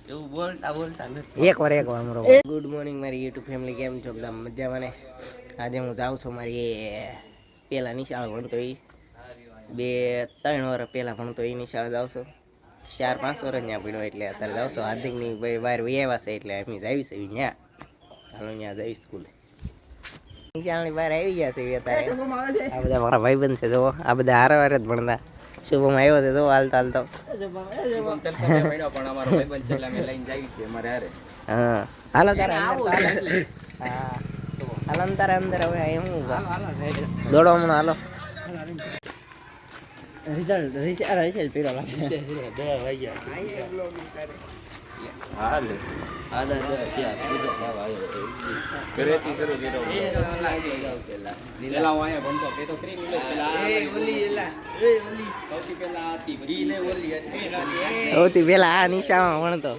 એવું બોલતા બોલતા એક વાર મારો ગુડ મોર્નિંગ મારી યુટ્યુબ ફેમિલી, કેમ છો બધા મજામાં ને? આજે હું જાઉં છું મારી પહેલાં નિશાળ ભણતો એ 2-3 વર્ષ પહેલાં ભણતો એ નિશાળ જાઉં છું. 4-5 વર્ષ ત્યાં ભણ્યો એટલે અત્યારે જાઉં છું. હાર્દિકની બહાર વૈયાવા છે એટલે અમે જાવીશ ત્યાં. હાલો ત્યાં જઈશ સ્કૂલે. નિશાળની બહાર આવી ગયા છે અત્યારે. આ બધા મારા ભાઈબંધ છે, જો આ બધા હારે જ ભણતા. શુભમ આવ્યો છે, જો હાલતો હાલતો. હા હાલો તારે હાલો તારે અંદર હવે એમ દોડો હમણાં હાલો. રિઝલ્ટ પીડો સૌથી પેલા આ નિશાળમાં ભણતો,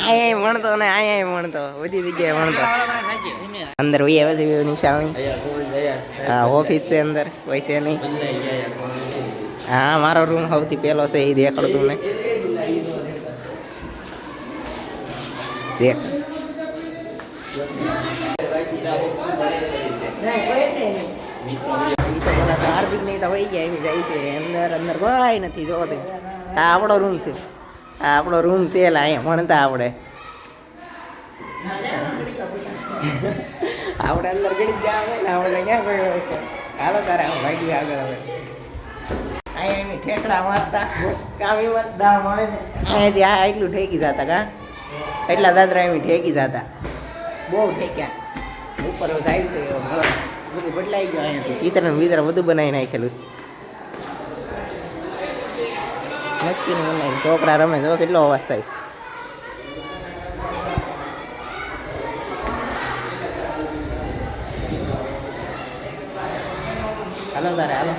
અહીંયા ભણતો ને અહીંયા ભણતો, બધી જગ્યાએ ભણતો. અંદર વહી આવે છે નિશાળની. હા ઓફિસ છે અંદર, કોઈ છે નહીં. હા મારો રૂમ સૌથી પહેલો છે એ દેખાડતું ને દેખ. હાર્દિક નહીં તો વહી ગયા એમ જાય છે અંદર. અંદર કોઈ નથી જોવો તે. આ આપણો રૂમ છે, આ આપણો રૂમ છે. એટલે અહીંયા ભણતા આપણે અંદર ગણી જાય આપણે ક્યાં ગયો. હાલો તારે ભાગી આગળ હવે. અહીંયા એમ ઠેકડા મારતા કામી બધા મળે ને અહીંયાથી આ એટલું ઠેકી જતા. કા એટલા દાદરા એમ ઠેકી જતા, બહુ ઠેક્યા. ઉપર આવી છે બધું બદલાઈ ગયું. અહીંયાથી ચિત્ર ને વિત્ર બધું બનાવી નાખેલું. મસ્તી બનાવી. છોકરા રમે જો કેટલો અવાજ થાય છે. હાલો તારે હાલો.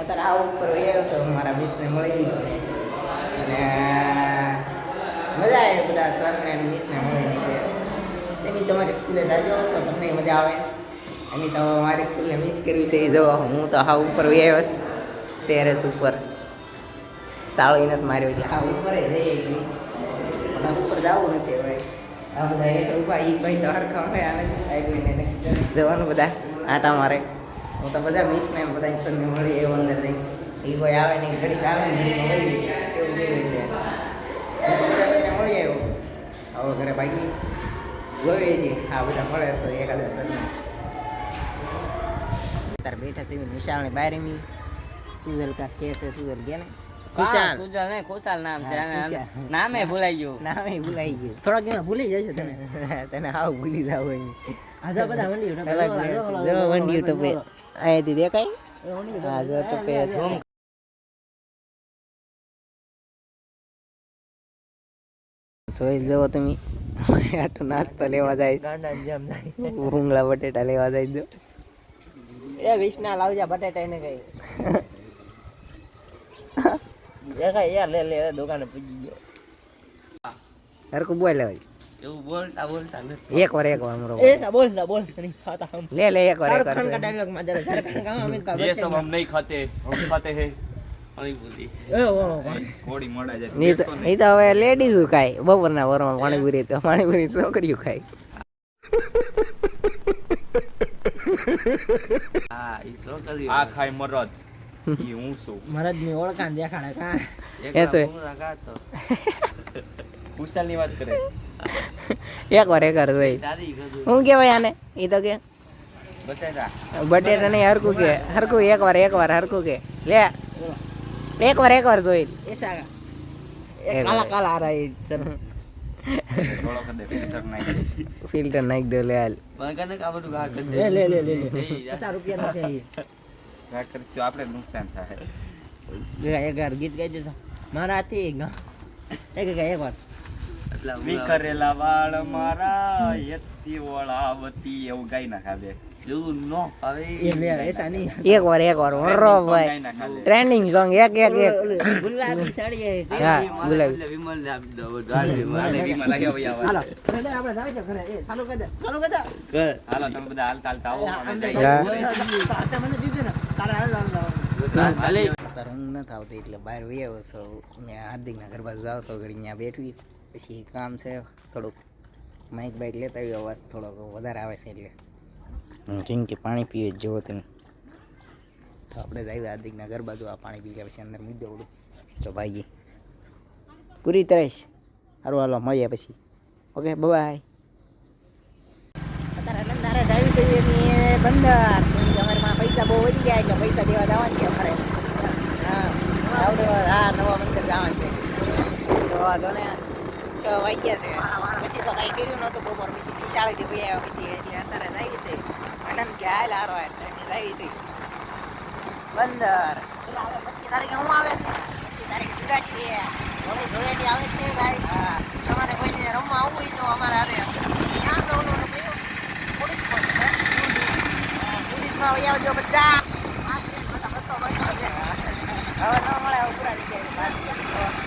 અત્યારે આ ઉપર આવ્યો છે, મારા મિસને મળી લીધો અને મજા આવે. બધા સરને મિસને મળી લીધો. તમે તમારી સ્કૂલે જાજો તો તમને મજા આવે. એમ તો મારી સ્કૂલને મિસ કરવી છે. જો હું તો હા ઉપર આવ્યો ટેરેસ ઉપર. તાળું નથી માર્યો એટલે હા ઉપર જઈએ ગઈ, પણ ઉપર જવું નથી હવે. આ બધા હેઠ ઉભા એ ભાઈ તો હરખા હોય. આને સાઈડ જવાનું બધા આટા મારે. હું તો બધા મિસને બધા સરને મળી એવું અંદર નહીં. એ કોઈ આવે નહીં, ઘડીક આવે ને ઘડીક મળી ગઈ એવું કેવું મળી આવ્યો. હવે ઘરે ભાગી જોઈએ છીએ આ બધા મળે તો એકાદા સરને. અત્યારે બેઠા છે નિશાળની બહાર. એમ સુજલ કા કે છે, સુજલ કે ને ખુશાલ ને ખુશાલ નામ છે. નામે ભૂલાઈ ગયું, નામે ભૂલાઈ ગયું. થોડાક દિવસ ભૂલી જાય છે તને. તને હાવ ભૂલી જાવ હોય. આજા બધા વંડી ટપે અહીંયાથી દેખાય. હા જો ટપે જોઈ જવો તમે. આટલો નાસ્તો લેવા જાય, ભૂંગળા બટેટા લેવા જાય. જો એ વિષ્ણા લાવજા બટેટા ને કઈ યાર લે દુકાને પૂજી ગયો. હરકું બોલ લેવાય. એવું બોલતા બોલતા એક વાર મારો બોલ નહીં ખાતા હમ. લે એક વાર ખાન કા ડાયલોગ માં જરા શાહરુખ ખાન અમિત કા ये सब हम नहीं खाते, हम खाते हैं પાણી પૂરી. કોડી મોડા જાય નહીં તો હવે લેડીઝ ખાય. બપોરના વરમાં પાણીપુરી તો પાણીપુરી છોકરીઓ ખાય. હા ઈ છોકરીઓ આ ખાય મરદ. ઈ હું છું મરદ ની ઓળખાણ દેખાડે. કા એ છે કુશાલ ની વાત કરે. એક વાર જોઈ. હું કેવાય આને? એ તો કે બટેટા નહીં, હરકું કે હરકું. એક વાર હરકું કે લે. એક વાર જોઈ. એસા કાલા કાલા આ રહી સર. થોડો કદે ફિલ્ટર નાખી દો લે હાલ. મને કા બધું ઘા કરી લે લે 50 રૂપિયા નથી. ઘા કરશું આપણે નુકસાન થાય. એક વાર ગીત ગાઈ દેતા મારાથી એક વાર વિખરેલા વાળ મારા યતી ઓળાવતી એવું ગાઈ નાખા દે. એવું નો હવે એસા નહીં. એક વાર ઓરો ભાઈ ટ્રેન્ડિંગ સોંગ. એક ગુલાબી સાડી. હા ગુલાબી વિમલ ને આપી દો. વિમલ લાગ્યા હાલો આપણે જાવ છો ઘરે. એ ચાલુ કર દે હાલો તમે બધા હાલતા આવો. મને દીધે ને તારે હાલ અત્યારે ઊંઘ નથી આવતી એટલે બહાર વહી આવ્યો છો મેં હાર્દિકના ઘર બાજુ જાવ છો ઘડી ત્યાં બેઠવી પછી કામ છે થોડુંક માઇક બાઇક લેતા આવ્યો અવાજ થોડોક વધારે આવે છે એટલે કેમ કે પાણી પીવે જ જુઓ તમે તો આપણે જ આવ્યા હાર્દિકના ઘર બાજુ આ પાણી પી ગયા પછી અંદર મૂકી દેવડું તો ભાઈ પૂરી તરસ સારું હાલો મળીએ પછી ઓકે બાય અત્યારે નંદારે જાવી જોઈએ એની બંદર કેમ કે અમારે માં પૈસા બહુ વધી ગયા એટલે પૈસા દેવા જવાનું છે અમારે હા નવા મંદિર જવાનું છે તો જો ને 6 વાગ્યા છે પછી તો કાંઈ કર્યું નહોતું બપોર પછી નિશાળેથી ભાઈ આવ્યા પછી એટલે અત્યારે જાય છે આનંદ કે હાલ હારો એટલે જાય છે બંદર 25 તારીખે હું આવે છે 25 તારીખે ધૂળેટી છે ધૂળેટી આવે છે ગાઈસ તમારે કોઈને રમવા આવવું હોય તો અમારે આવે ક્યાં તો ઓલું કયું પોલીસમાં વહી આવજો બધા બસો હવે ન મળે પૂરા જગ્યાએ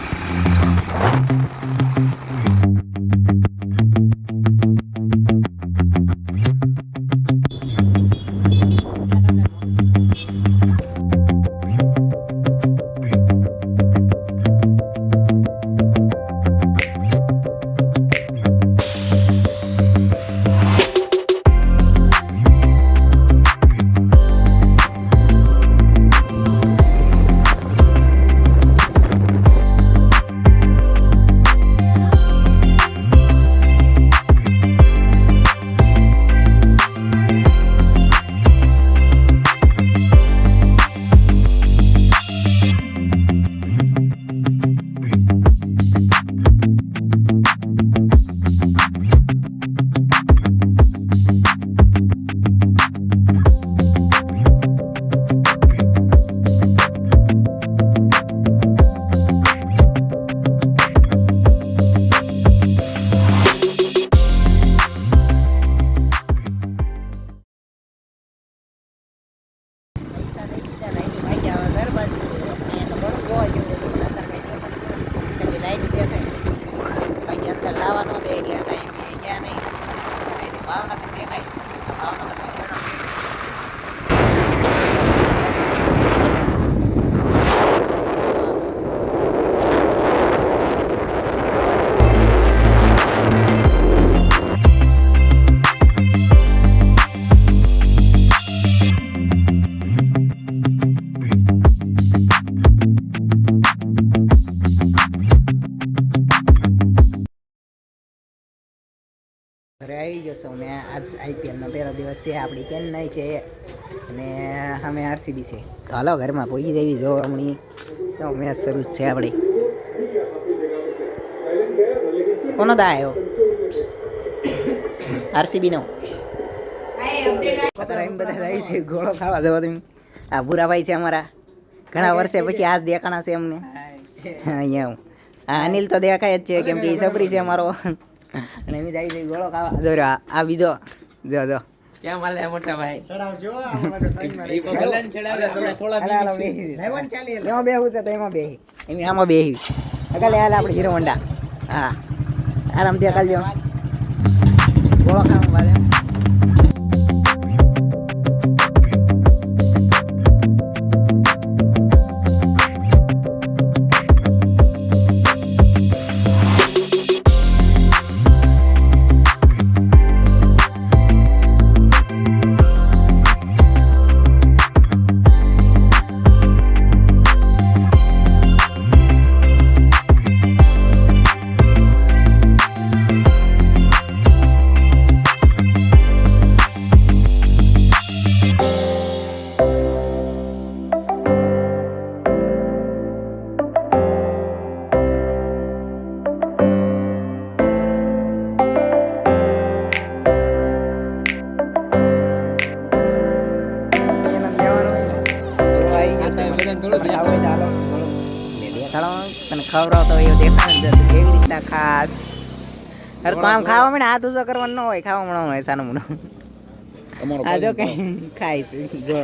ઘરે આવી જશો ને આજ આઈપીએલનો પહેલો દિવસ છે આપણી ચેન્નાઈ છે અને સામે આરસીબી છે તો હાલો ઘરમાં પહોંચી જવી જો હમણાં તો મેચ શરૂ જ છે આપણી કોનો દા આવ્યો આરસીબીનો અત્યારે એમ બધા જાય છે ગોળો ખાવા જવા તમે આ ભૂરાભાઈ છે અમારા ઘણા વર્ષે પછી આજ દેખાણા છે અમને અહીંયા આ અનિલ તો દેખાય જ છે કેમ કે એ સબરી છે અમારો અને એમ જાય છે ગોળો ખાવા જો આ બીજો જો જો ક્યાં માલે મોટા ભાઈ ચડાવજો ઈ ભગવાન ચડાવે થોડા એમાં બેહું છે તો એમાં બેહી એમ આમાં બેહી અગાલે હાલ આપણે હીરો હોન્ડા હા આરામથી અકાલજો ગોળો ખાવા બાદ તને ખવડાવતો હોય દેખાડે એવી રીતના ખાસ અરે કામ ખાવા મને હાથ ઉજો કરવાનું ન હોય ખાવા મળવાનું હોય સાનું મને આ જો કે ખાઈશ જો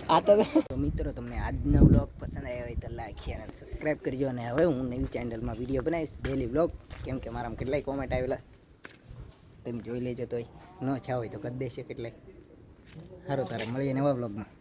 આ તો મિત્રો તમને આજનો વ્લોગ પસંદ આવ્યો હોય તો લાઈક શેર અને સબસ્ક્રાઈબ કરજો અને હવે હું નવી ચેનલમાં વિડીયો બનાવીશ ડેલી વ્લોગ કેમ કે મારામાં કેટલાય કોમેન્ટ આવેલા તમે જોઈ લેજો તોય ન છા હોય તો કરી દેશે કેટલાય સારું તારે મળીએ નવા વ્લોગમાં.